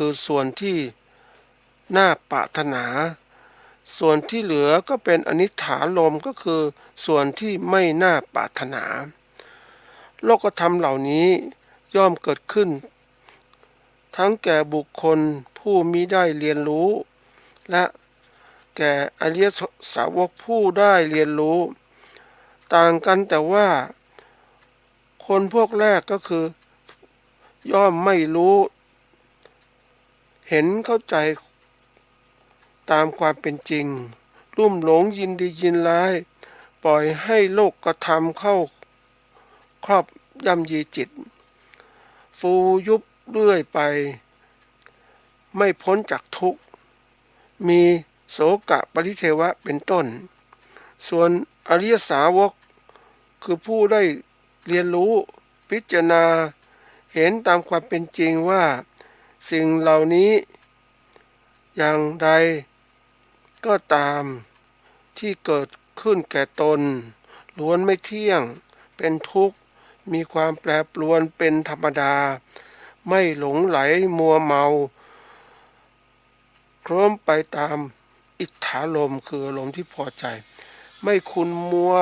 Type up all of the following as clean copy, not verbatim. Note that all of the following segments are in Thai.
คือส่วนที่น่าปรารถนาส่วนที่เหลือก็เป็นอนิจฐานลมก็คือส่วนที่ไม่น่าปรารถนาโลกธรรมเหล่านี้ย่อมเกิดขึ้นทั้งแก่บุคคลผู้มิได้เรียนรู้และแก่อริยสาวกผู้ได้เรียนรู้ต่างกันแต่ว่าคนพวกแรกก็คือย่อมไม่รู้เห็นเข้าใจตามความเป็นจริงลุ่มหลงยินดียินร้ายปล่อยให้โลกกระทำเข้าครอบย่ำยีจิตฟูยุบเรื่อยไปไม่พ้นจากทุกข์มีโสกะปริเทวะเป็นต้นส่วนอริยสาวกคือผู้ได้เรียนรู้พิจารณาเห็นตามความเป็นจริงว่าสิ่งเหล่านี้อย่างใดก็ตามที่เกิดขึ้นแก่ตนล้วนไม่เที่ยงเป็นทุกข์มีความแปรปรวนเป็นธรรมดาไม่หลงไหลมัวเมาเคลิ้มไปตามอิทธารมณ์คืออารมณ์ที่พอใจไม่ขุ่นมัว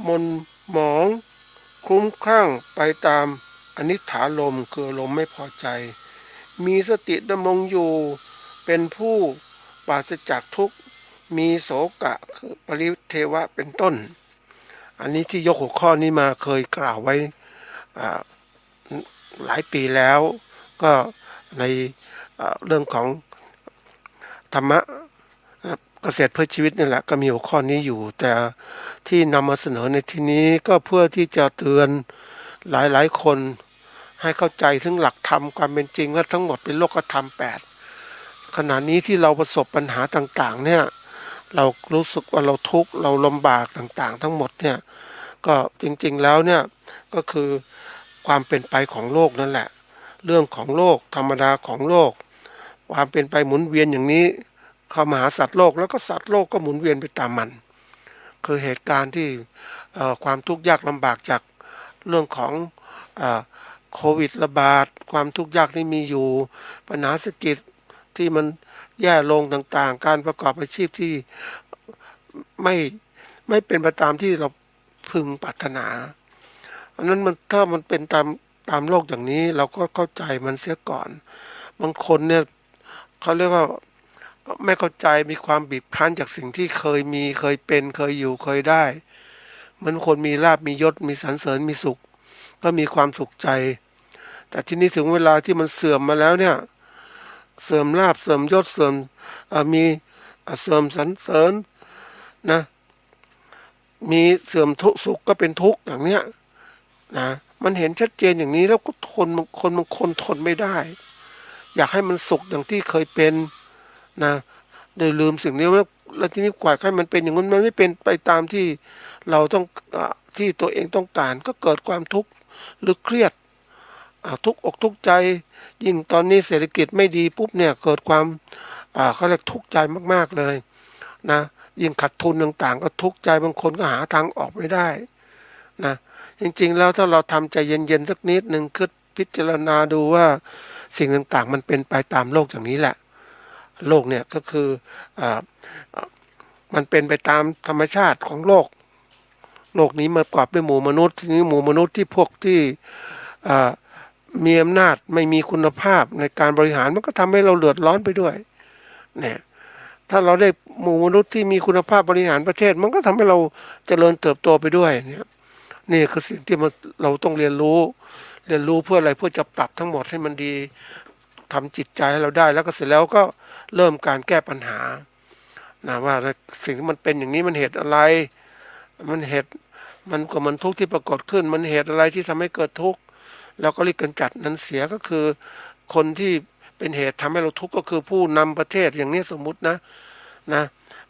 มนหมองคลุ้มคลั่งไปตามอนิจฐารมณ์คืออารมณ์ไม่พอใจมีสติดำรงอยู่เป็นผู้ปราศจากทุกข์มีโสกะคือปริเทวะเป็นต้นอันนี้ที่ยกหัวข้อนี้มาเคยกล่าวไว้หลายปีแล้วก็ในเรื่องของธรรมะเกษตรเพื่อชีวิตนี่แหละก็มีหัวข้อนี้อยู่แต่ที่นำมาเสนอในที่นี้ก็เพื่อที่จะเตือนหลายๆคนให้เข้าใจถึงหลักธรรมความเป็นจริงว่าทั้งหมดเป็นโลกธรรม8ขณะนี้ที่เราประสบปัญหาต่างๆเนี่ยเรารู้สึกว่าเราทุกข์เราลำบากต่างๆทั้งหมดเนี่ยก็จริงๆแล้วเนี่ยก็คือความเป็นไปของโลกนั่นแหละเรื่องของโลกธรรมดาของโลกความเป็นไปหมุนเวียนอย่างนี้เข้ามาหาสัตว์โลกแล้วก็สัตว์โลกก็หมุนเวียนไปตามมันคือเหตุการณ์ที่ความทุกข์ยากลำบากจากเรื่องของโควิดระบาดความทุกข์ยากที่มีอยู่ปัญหาเศรษฐกิจที่มันแย่ลงต่างๆการประกอบอาชีพที่ไม่ไม่เป็นไปตามที่เราพึงปรารถนาอันนั้นมันถ้ามันเป็นตามโลกอย่างนี้เราก็เข้าใจมันเสียก่อนบางคนเนี่ยเขาเรียกว่าไม่เข้าใจมีความบีบคั้นจากสิ่งที่เคยมีเคยเป็นเคยอยู่เคยได้เหมือนคนมีลาภมียศมีสรรเสริญมีสุขก็มีความสุขใจแต่ทีนี้ถึงเวลาที่มันเสื่อมมาแล้วเนี่ยเสื่อมลาภเสื่อมยศเสื่อมมีเสื่อมสรรเสริญนะมีเสื่อมทุกข์สุขก็เป็นทุกข์อย่างเนี้ยนะมันเห็นชัดเจนอย่างนี้แล้วก็บางคนทนไม่ได้อยากให้มันสุขอย่างที่เคยเป็นนะโดยลืมสิ่งนี้แล้วทีนี้กว่าให้มันเป็นอย่างนั้นมันไม่เป็นไปตามที่เราต้องที่ตัวเองต้องการก็เกิดความทุกข์หรือเครียดทุกอกทุกข์ใจยิ่งตอนนี้เศรษฐกิจไม่ดีปุ๊บเนี่ยเกิดความเขาเรียกทุกข์ใจมากๆเลยนะยิ่งขาดทุนต่างๆก็ทุกข์ใจบางคนก็หาทางออกไม่ได้นะจริงๆแล้วถ้าเราทำใจเย็นๆสักนิดหนึ่งคิดพิจารณาดูว่าสิ่งต่างๆมันเป็นไปตามโลกอย่างนี้แหละโลกเนี่ยก็คืออมันเป็นไปตามธรรมชาติของโลกนี้มันประกอบด้วยหมู่มนุษย์ทีนี้หมู่มนุษย์ที่พวกที่มีอำนาจไม่มีคุณภาพในการบริหารมันก็ทำให้เราเดือดร้อนไปด้วยเนี่ยถ้าเราได้หมู่มนุษย์ที่มีคุณภาพบริหารประเทศมันก็ทำให้เราเจริญเติบโตไปด้วยเนี่ยนี่คือสิ่งที่เราต้องเรียนรู้เพื่ออะไรเพื่อจะปรับทั้งหมดให้มันดีทำจิตใจให้เราได้แล้วก็เสร็จแล้วก็เริ่มการแก้ปัญหานะว่าสิ่งที่มันเป็นอย่างนี้มันเหตุอะไรมันทุกข์ที่ปรากฏขึ้นมันเหตุอะไรที่ทำให้เกิดทุกข์แล้วก็รีบกำจัดนั้นเสียก็คือคนที่เป็นเหตุทำให้เราทุกข์ก็คือผู้นำประเทศอย่างนี้สมมุตินะ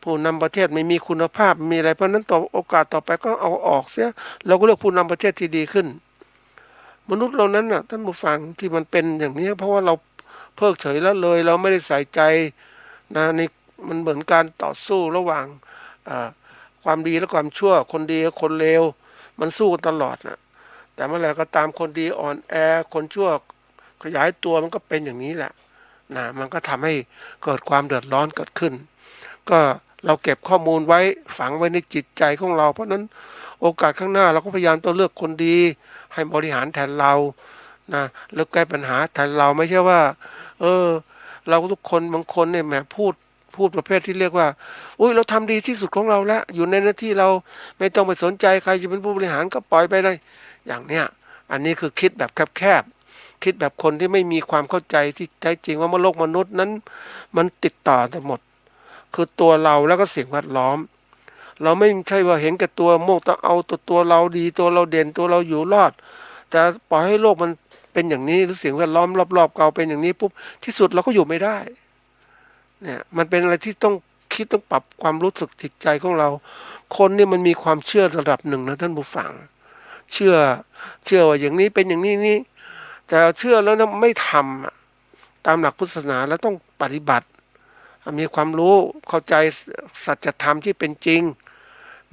ผู้นำประเทศไม่มีคุณภาพมีอะไรเพราะนั้นต่อโอกาสต่อไปก็เอาออกเสียเราก็เลือกผู้นำประเทศที่ดีขึ้นมนุษย์เรานั้นน่ะท่านผู้ฟังที่มันเป็นอย่างนี้เพราะว่าเราเพิกเฉยแล้วเลยเราไม่ได้ใส่ใจนะในมันเหมือนการต่อสู้ระหว่างความดีและความชั่วคนดีกับคนเลวมันสู้กันตลอดนะแต่เมื่อไหร่ก็ตามคนดีอ่อนแอคนชั่ว ขยายตัวมันก็เป็นอย่างนี้แหละนะมันก็ทำให้เกิดความเดือดร้อนเกิดขึ้นก็เราเก็บข้อมูลไว้ฝังไว้ในจิตใจของเราเพราะนั้นโอกาสข้างหน้าเราก็พยายามต้องเลือกคนดีให้บริหารแทนเรานะแล้วแก้ปัญหาแทนเราไม่ใช่ว่าเออเราทุกคนบางคนเนี่ยแหมพูดประเภทที่เรียกว่าอุ้ยเราทำดีที่สุดของเราแล้วอยู่ในหน้าที่เราไม่ต้องไปสนใจใครจะเป็นผู้บริหารก็ปล่อยไปเลยอย่างเนี้ยอันนี้คือคิดแบบแคบๆคิดแบบคนที่ไม่มีความเข้าใจที่แท้จริงว่าโลกมนุษย์นั้นมันติดต่อกันหมดคือตัวเราแล้วก็สิ่งแวดล้อมเราไม่ใช่ว่าเห็นแก่ตัวมุ่งต้องเอาตัวเราดีตัวเราเด่นตัวเราอยู่รอดแต่ปล่อยให้โลกมันเป็นอย่างนี้หรือสิ่งแวดล้อมรอบๆเราเป็นอย่างนี้ปุ๊บที่สุดเราก็อยู่ไม่ได้เนี่ยมันเป็นอะไรที่ต้องคิดต้องปรับความรู้สึกจิตใจของเราคนนี่มันมีความเชื่อระดับหนึ่งนะท่านผู้ฟังเชื่อเชื่อว่าอย่างนี้เป็นอย่างนี้นี่แต่เชื่อแล้วนะไม่ทำตามหลักพุทธศาสนาแล้วต้องปฏิบัติมีความรู้เข้าใจสัจธรรมที่เป็นจริง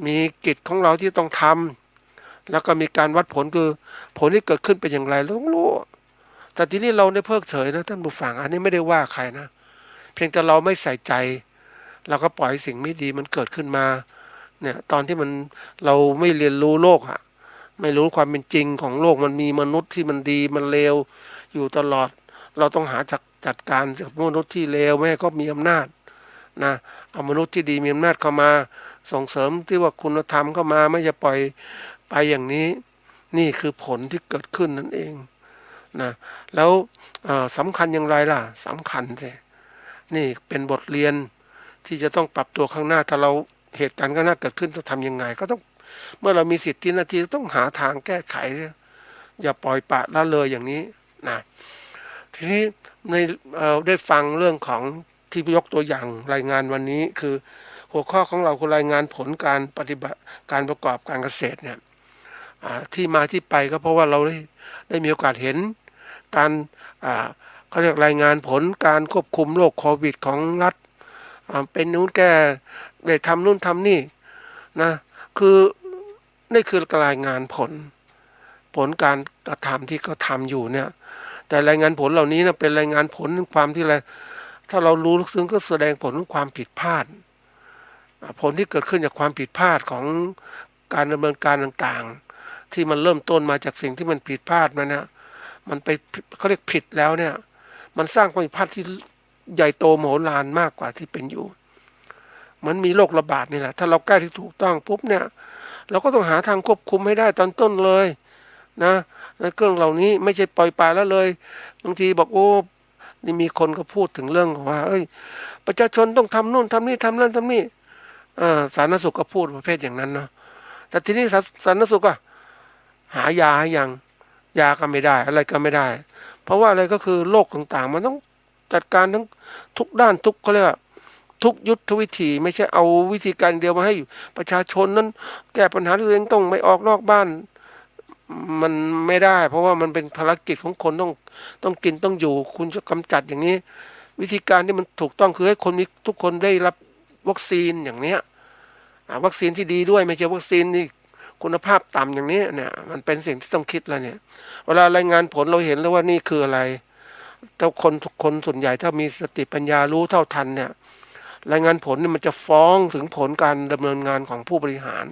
มีกิจของเราที่ต้องทำแล้วก็มีการวัดผลคือผลที่เกิดขึ้นเป็นอย่างไรเราต้องรู้แต่ทีนี้เราได้เพิกเฉยนะท่านผู้ฟังอันนี้ไม่ได้ว่าใครนะเพียงแต่เราไม่ใส่ใจเราก็ปล่อยสิ่งไม่ดีมันเกิดขึ้นมาเนี่ยตอนที่เราไม่เรียนรู้โลกอะไม่รู้ความเป็นจริงของโลกมันมีมนุษย์ที่มันดีมันเลวอยู่ตลอดเราต้องหาจัดการกับมนุษย์ที่เลวไม่ให้เขามีอำนาจนะเอามนุษย์ที่ดีมีอำนาจเข้ามาส่งเสริมที่ว่าคุณธรรมเข้ามาไม่จะปล่อยไปอย่างนี้นี่คือผลที่เกิดขึ้นนั่นเองนะแล้วสำคัญอย่างไรล่ะสำคัญสินี่เป็นบทเรียนที่จะต้องปรับตัวข้างหน้าถ้าเราเหตุการณ์ข้างหน้าเกิดขึ้นจะทำยังไงก็ต้องเมื่อเรามีสิทธิหน้าที่ต้องหาทางแก้ไขอย่าปล่อยปละละเลยอย่างนี้นะทีนี้ในได้ฟังเรื่องของที่ยกตัวอย่างรายงานวันนี้คือหัวข้อของเราคือรายงานผลการปฏิบัติการประกอบการเกษตรเนี่ยที่มาที่ไปก็เพราะว่าเราได้มีโอกาสเห็นการเขาเรียกรายงานผลการควบคุมโรคโควิดของรัฐเป็นนู้นแก้ได้ทำนู่นทำนี่นะคือนี่คือรายงานผลการกระทำที่เขาทำอยู่เนี่ยแต่รายงานผลเหล่านี้นะเป็นรายงานผลความที่อะไรถ้าเรารู้ลึกซึ้งก็แสดงผลของความผิดพลาดผลที่เกิดขึ้นจากความผิดพลาดของการดำเนินการต่างๆที่มันเริ่มต้นมาจากสิ่งที่มันผิดพลาดมาเนี่ยมันไปเขาเรียกผิดแล้วเนี่ยมันสร้างความผิดพลาดที่ใหญ่โตมโหฬารมากกว่าที่เป็นอยู่มันมีโรคระบาดนี่แหละถ้าเราแก้ที่ถูกต้องปุ๊บเนี่ยเราก็ต้องหาทางควบคุมให้ได้ตอนต้นเลยนะเครื่องเหล่านี้ไม่ใช่ปล่อยปละละเลยบางทีบอกโอ้นี่มีคนก็พูดถึงเรื่องของว่าเอ้ยประชาชนต้องทำนู่นทำนี่ทำนั่นทำนี่สาธารณสุขก็พูดประเภทอย่างนั้นเนาะแต่ทีนี้สาธารณสุขก็หายาให้ยังยาก็ไม่ได้อะไรก็ไม่ได้เพราะว่าอะไรก็คือโรคต่างๆมันต้องจัดการทั้งทุกด้านทุกเขาเรียกว่าทุกยุทธวิธีไม่ใช่เอาวิธีการเดียวมาให้ประชาชนนั้นแก้ปัญหาตัวเองต้องไม่ออกนอกบ้านมันไม่ได้เพราะว่ามันเป็นภารกิจของคนต้องกินต้องอยู่คุณจะกำจัดอย่างนี้วิธีการที่มันถูกต้องคือให้คนมีทุกคนได้รับวัคซีนอย่างเนี้ยวัคซีนที่ดีด้วยไม่ใช่วัคซีนที่คุณภาพต่ำอย่างนี้เนี่ยมันเป็นสิ่งที่ต้องคิดแล้วเนี่ยเวลารายงานผลเราเห็นแล้วว่านี่คืออะไรแต่ทุกคนส่วนใหญ่ถ้ามีสติปัญญารู้เท่าทันเนี่ยรายงานผลเนี่ยมันจะฟ้องถึงผลการดำเนินงานของผู้บริหาร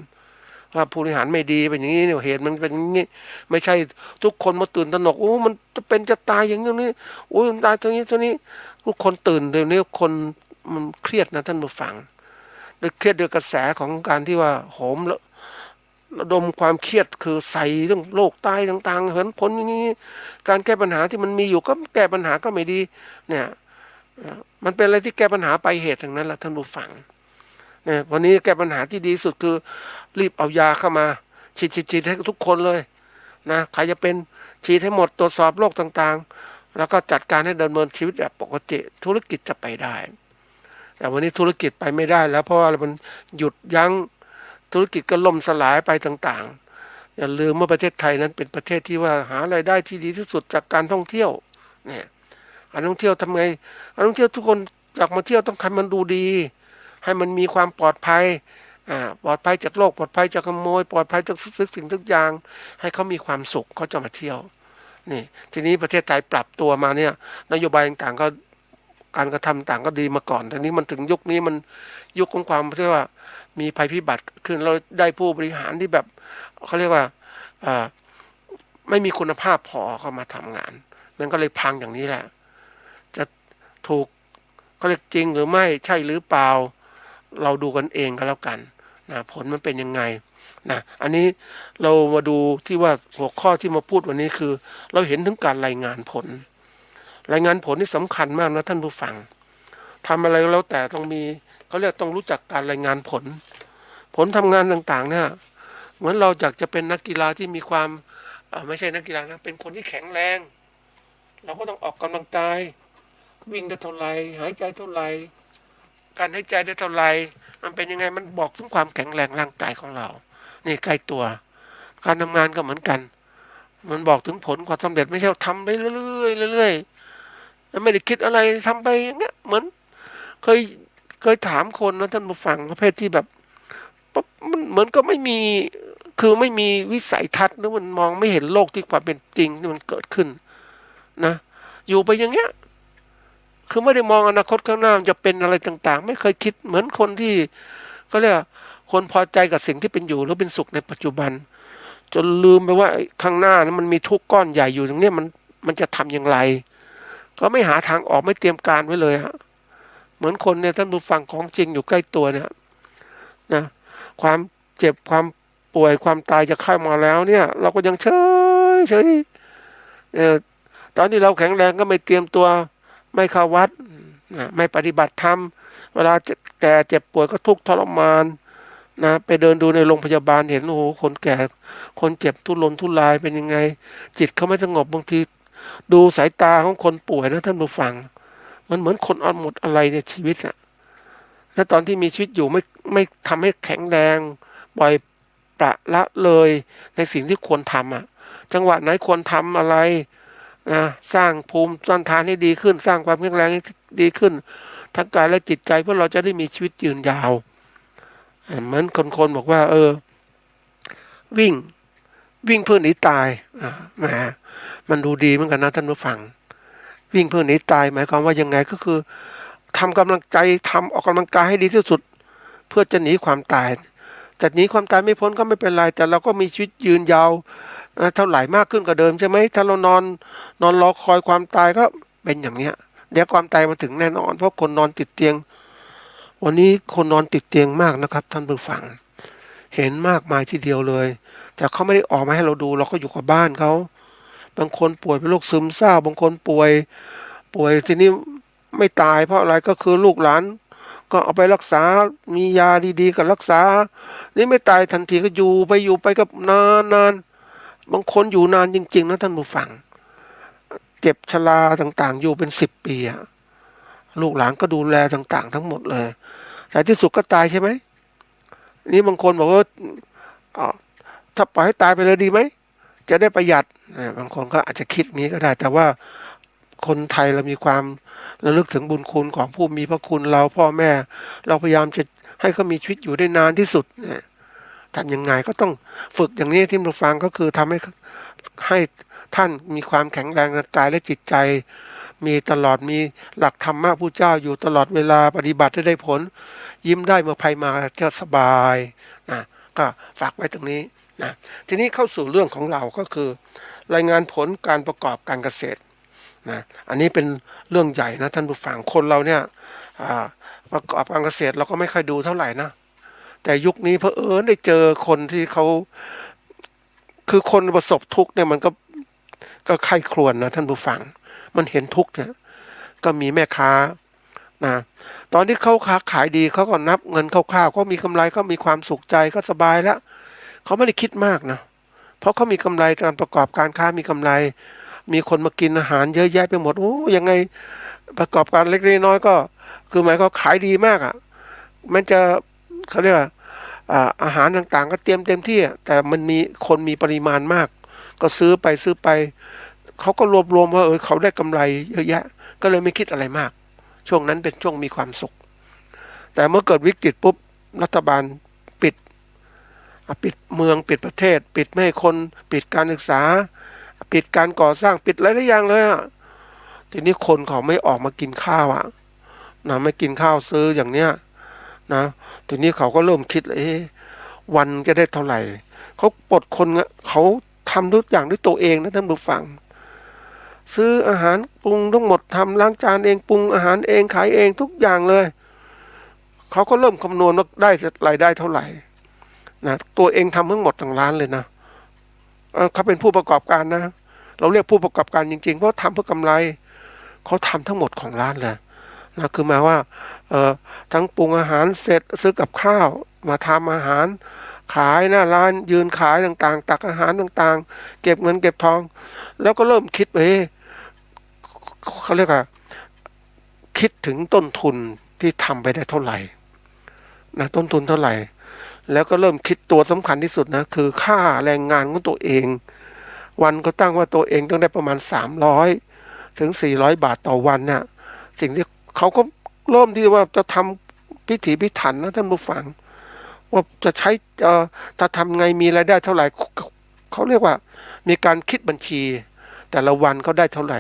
ว่าผู้บริหารไม่ดีเป็นอย่างนี้เนี่ยเหตุมันเป็นอย่างนี้ไม่ใช่ทุกคนมาตื่นตระหนกโอ้มันจะเป็นจะตายอย่างนี้โอ้มันตายตรงนี้ทุกคนตื่นเดี๋ยวนี้คนมันเครียดนะท่านผู้ฟังด้วยเครียดด้วยกระแสของการที่ว่าโหมระดมความเครียดคือใส่เรื่องโรคตายต่างๆเห็นผลอย่างนี้การแก้ปัญหาที่มันมีอยู่ก็แก้ปัญหาก็ไม่ดีเนี่ยมันเป็นอะไรที่แก้ปัญหาไปเหตุทั้งนั้นแหละท่านผู้ฟังเนี่ยวันนี้แก้ปัญหาที่ดีสุดคือรีบเอายาเข้ามาฉีดให้ทุกคนเลยนะใครจะเป็นฉีดให้หมดตรวจสอบโรคต่างๆแล้วก็จัดการให้ดำเนินชีวิตแบบปกติธุรกิจจะไปได้แต่วันนี้ธุรกิจไปไม่ได้แล้วเพราะว่ามันหยุดยั้งธุรกิจก็ล่มสลายไปต่างๆอย่าลืมว่าประเทศไทยนั้นเป็นประเทศที่ว่าหารายได้ที่ดีที่สุดจากการท่องเที่ยวเนี่ยการท่องเที่ยวทำไงการท่องเที่ยวทุกคนอยากมาเที่ยวต้องทำมันดูดีให้มันมีความปลอดภัยปลอดภัยจากโรคปลอดภัยจากขโมยปลอดภัยจากสิ่งทุกอย่างให้เขามีความสุขเขาจะมาเที่ยว นี่ทีนี้ประเทศไทยปรับตัวมาเนี่ยนโยบายต่างๆก็การกระทำต่างก็ดีมาก่อนแต่นี้มันถึงยุคนี้มันยุคของความที่ว่ามีภัยพิบัติขึ้นเราได้ผู้บริหารที่แบบเขาเรียกว่าไม่มีคุณภาพพอเข้ามาทำงานมันก็เลยพังอย่างนี้แหละจะถูกเขาเรียกจริงหรือไม่ใช่หรือเปล่าเราดูกันเองก็แล้วกันนะผลมันเป็นยังไงนะอันนี้เรามาดูที่ว่าหัวข้อที่มาพูดวันนี้คือเราเห็นถึงการรายงานผลนี่สำคัญมากนะท่านผู้ฟังทำอะไรแล้วแต่ต้องมีเขาเรียกต้องรู้จักการรายงานผลทำงานต่างๆเนี่ยเหมือนเราอยากจะเป็นนักกีฬาที่มีความไม่ใช่นักกีฬานะเป็นคนที่แข็งแรงเราก็ต้องออกกำลังกายวิ่งได้เท่าไหร่หายใจเท่าไหร่การหายใจได้เท่าไหร่มันเป็นยังไงมันบอกถึงความแข็งแรงร่างกายของเรานี่ใกล้ตัวการทำงานก็เหมือนกันมันบอกถึงผลความสำเร็จไม่ใช่ทำไปเรื่อยๆเรื่อยๆไม่ได้คิดอะไรทำไปอย่างเงี้ยเหมือนเคยถามคนนะท่านผู้ฟังประเภทที่แบบมันเหมือนก็ไม่มีคือไม่มีวิสัยทัศน์หรือมันมองไม่เห็นโลกที่ความเป็นจริงที่มันเกิดขึ้นนะอยู่ไปอย่างเงี้ยคือไม่ได้มองอนาคตข้างหน้าจะเป็นอะไรต่างๆไม่เคยคิดเหมือนคนที่เขาเรียกคนพอใจกับสิ่งที่เป็นอยู่หรือเป็นสุขในปัจจุบันจนลืมไปว่าข้างหน้านั้นมันมีทุกข์ก้อนใหญ่อยู่ตรงนี้มันจะทำอย่างไรก็ไม่หาทางออกไม่เตรียมการไว้เลยฮะเหมือนคนเนี่ยท่านผู้ฟังของจริงอยู่ใกล้ตัวเนี่ยนะความเจ็บความป่วยความตายจะเข้ามาแล้วเนี่ยเราก็ยังเฉยตอนที่เราแข็งแรงก็ไม่เตรียมตัวไม่เข้าวัดไม่ปฏิบัติธรรมเวลาแก่เจ็บป่วยก็ทุกข์ทรมานนะไปเดินดูในโรงพยาบาลเห็นโอ้โหคนแก่คนเจ็บทุรนทุรายเป็นยังไงจิตเขาไม่สงบบางทีดูสายตาของคนป่วยนะท่านผู้ฟังมันเหมือนคนอ่อนหมดอะไรในชีวิตอะและตอนที่มีชีวิตอยู่ไม่ทำให้แข็งแรงปล่อยประละเลยในสิ่งที่ควรทำอะจังหวะไหนควรทำอะไรนะสร้างภูมิต้านทานให้ดีขึ้นสร้างความแข็งแรงให้ดีขึ้นทั้งกายและจิตใจเพื่อเราจะได้มีชีวิตยืนยาวเหมือนคนบอกว่าวิ่งเพื่อหนีตายแหมมันดูดีเหมือนกันนะท่านผู้ฟังวิ่งเพื่อหนีตายหมายความว่ายังไงก็คือทำกำลังใจทำออกกำลังกายให้ดีที่สุดเพื่อจะหนีความตายแต่หนีความตายไม่พ้นก็ไม่เป็นไรแต่เราก็มีชีวิตยืนยาวเท่าไหร่มากขึ้นกว่าเดิมใช่ไหมถ้าเรานอนรอคอยความตายก็เป็นอย่างเนี้ยเดี๋ยวความตายมาถึงแน่นอนเพราะคนนอนติดเตียงวันนี้คนนอนติดเตียงมากนะครับท่านผู้ฟังเห็นมากมายทีเดียวเลยแต่เขาไม่ได้ออกมาให้เราดูเราก็อยู่กับบ้านเขาบางคนป่วยเป็นโรคซึมเศร้าบางคนป่วยทีนี้ไม่ตายเพราะอะไรก็คือลูกหลานก็เอาไปรักษามียาดีๆก็รักษานี่ไม่ตายทันทีก็อยู่ไปก็นานบางคนอยู่นานจริงๆนะท่านผู้ฟังเจ็บชราต่างๆอยู่เป็น10 ปีอะลูกหลานก็ดูแลต่างๆทั้งหมดเลยแต่ที่สุดก็ตายใช่ไหมนี่บางคนบอกว่าถ้าปล่อยให้ตายไปเลยดีไหมจะได้ประหยัดบางคนก็อาจจะคิดงี้ก็ได้แต่ว่าคนไทยเรามีความระลึกถึงบุญคุณของผู้มีพระคุณเราพ่อแม่เราพยายามจะให้เขามีชีวิตอยู่ได้นานที่สุดทำยังไงก็ต้องฝึกอย่างนี้ที่เราฟังก็คือทำให้ท่านมีความแข็งแรงในกายและจิตใจมีตลอดมีหลักธรรมะผู้เจ้าอยู่ตลอดเวลาปฏิบัติได้ผลยิ้มได้เมื่อภัยมาจะสบายนะก็ฝากไว้ตรงนี้นะทีนี้เข้าสู่เรื่องของเราก็คือรายงานผลการประกอบการเกษตรนะอันนี้เป็นเรื่องใหญ่นะท่านผู้ฟังคนเราเนี่ยประกอบการเกษตรเราก็ไม่ค่อยดูเท่าไหร่นะแต่ยุคนี้เผอิญได้เจอคนที่เขาคือคนประสบทุกข์เนี่ยมันก็ไข้ครวญนะท่านผู้ฟังมันเห็นทุกข์เนี่ยก็มีแม่ค้านะตอนที่เขาค้าขายดีเขาก็นับเงินคร่าวๆก็มีกำไรก็มีความสุขใจก็สบายแล้วเขาไม่ได้คิดมากนะเพราะเขามีกำไรการประกอบการค้ามีกำไรมีคนมากินอาหารเยอะแยะไปหมดโอ้ยังไงประกอบการเล็กๆน้อยๆก็คือหมายก็ขายดีมากอ่ะมันจะเขาเรียกว่าอาหารต่างๆก็เตรียมเต็มที่แต่มันมีคนมีปริมาณมากก็ซื้อไปเขาก็รวมว่าเขาได้กำไรเยอะแยะก็เลยไม่คิดอะไรมากช่วงนั้นเป็นช่วงมีความสุขแต่เมื่อเกิดวิกฤตปุ๊บรัฐบาลปิดเมืองปิดประเทศปิดไม่ให้คนปิดการศึกษา ปิดการก่อสร้างปิดหลายๆอย่างเลยอ่ะทีนี้คนเขาไม่ออกมากินข้าวอ่ะนะไม่กินข้าวซื้ออย่างเนี้ยนะทีนี้เขาก็เริ่มคิดวันจะได้เท่าไหร่เขาปลดคนเขาทำทุกอย่างด้วยตัวเองนะท่านผู้ฟังซื้ออาหารปรุงทั้งหมดทำล้างจานเองปรุงอาหารเองขายเองทุกอย่างเลยเขาก็เริ่มคำนวณว่าได้รายได้เท่าไหร่นะตัวเองทำทั้งหมดทั้งร้านเลยนะเขาเป็นผู้ประกอบการนะเราเรียกผู้ประกอบการจริงๆเพราะทำเพื่อกำไรเขาทำทั้งหมดของร้านเลยนะคือหมายว่าทั้งปรุงอาหารเสร็จซื้อกับข้าวมาทำอาหารขายหน้าร้านยืนขายต่างๆตักอาหารต่างๆเก็บเงินเก็บทองแล้วก็เริ่มคิดเขาเรียกว่าคิดถึงต้นทุนที่ทำไปได้เท่าไหร่นะต้นทุนเท่าไหร่แล้วก็เริ่มคิดตัวสำคัญที่สุดนะคือค่าแรงงานของตัวเองวันก็ตั้งว่าตัวเองต้องได้ประมาณ300 ถึง 400 บาทต่อวันเนี่ยสิ่งที่เขาก็เริ่มที่ว่าจะทำพิถีพิถันนะท่านผู้ฟังว่าจะใช้จะทำไงมีรายได้เท่าไหร่เขาเรียกว่ามีการคิดบัญชีแต่ละวันเขาได้เท่าไหร่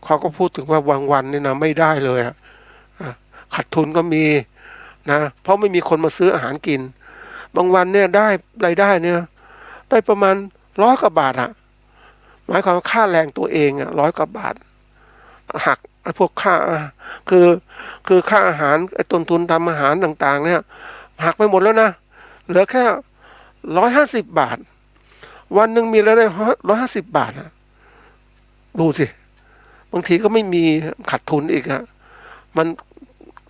เขาก็พูดถึงว่าวันเนี่ยนะไม่ได้เลยขาดทุนก็มีนะเพราะไม่มีคนมาซื้ออาหารกินบางวันเนี่ยได้รายได้เนี่ยได้ประมาณ100 กว่าบาทหมายความว่าค่าแรงตัวเอง100 กว่าบาทหักพวกค่าคือค่าอาหารต้นทุนทำอาหารต่างๆเนี่ยหักไปหมดแล้วนะเหลือแค่150 บาทวันหนึ่งมีรายได้150 บาทดูสิบางทีก็ไม่มีขาดทุนอีกมัน